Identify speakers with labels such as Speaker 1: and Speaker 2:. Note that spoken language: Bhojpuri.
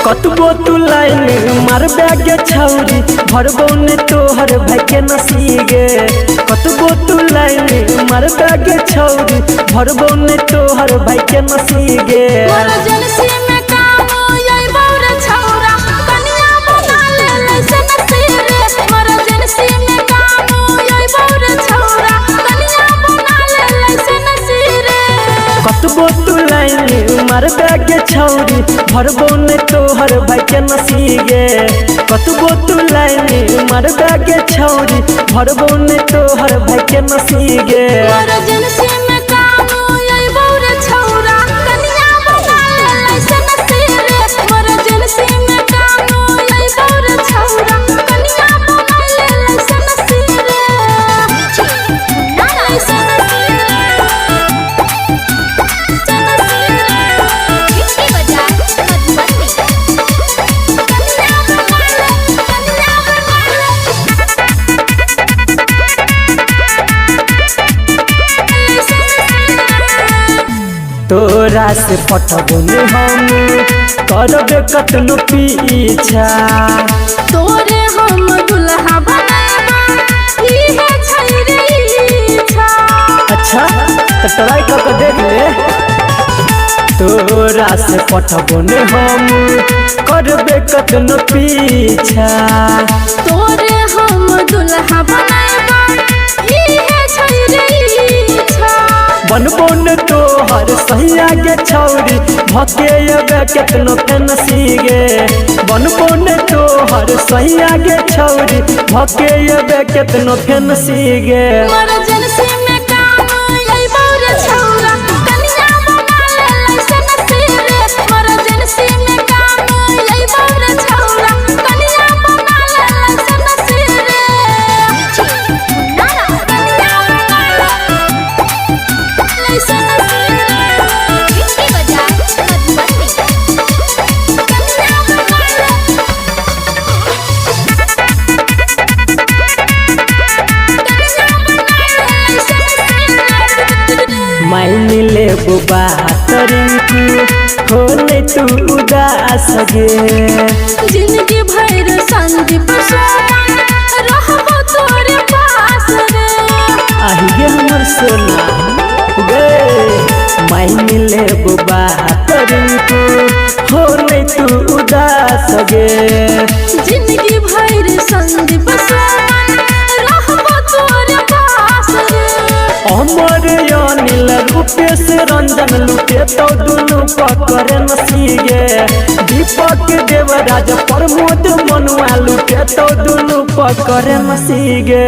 Speaker 1: कतबो तू लाइन मार बैगे छौरी भरबो ने तोहर भाई के नसीगे। कतबो तू लाइन मार बैगे छौरी भरबो ने तोहर भाई के नसीगे। कतबो तू लाइन मार बैगे छौरी भरबो ने तोहर भाई के नसीगे। कतबो तू लाइन मार बैगे छौरी भरबो ने तोहर भाई के नसीगे। तोरा से पटबो ने हम करबे कतनो पीछा।
Speaker 2: तोरे हम दुल्हा बनाबा इहे छै रे इच्छा।
Speaker 1: अच्छा तो ट्राई करके देख ले। तोरा से पटबो ने हम करबे कतनो पीछा।
Speaker 2: तोरे हम दुल्हा बनाबा इहे छै रे इच्छा।
Speaker 1: बनबो ने तोहर सही आगे छौरी भके अबे केतनो फैंसीगे। बनबो ने तोहर सही आगे छौरी भके अबे केतनो फैंसीगे।
Speaker 2: इमरजेंसी में काम अइबो रे छौरा कनिया बना ले लाइसेंस रे। इमरजेंसी में काम अइबो रे छौरा कनिया बना ले लाइसेंस रे। नाना कनिया बना ले लाइसेंस
Speaker 1: माइन ले बुबा तरिंकू हो नहीं तू उदास गे।
Speaker 2: जिंदगी भर संदीप सोमन रहबो तोरे पास रे।
Speaker 1: आही गे हमर सोना गे। माइन ले बुबा तरिंकू हो नहीं तू उदास गे।
Speaker 2: जिंदगी भर संदीप सोमन रहबो तोरे पास रे।
Speaker 1: अमर अनिल रूपेश रंजन लुटे तो दुनू पकड़े नसीगे। दीपक देवराज प्रमोद मनुआ लुटे तो दुनू पकड़े नसीगे।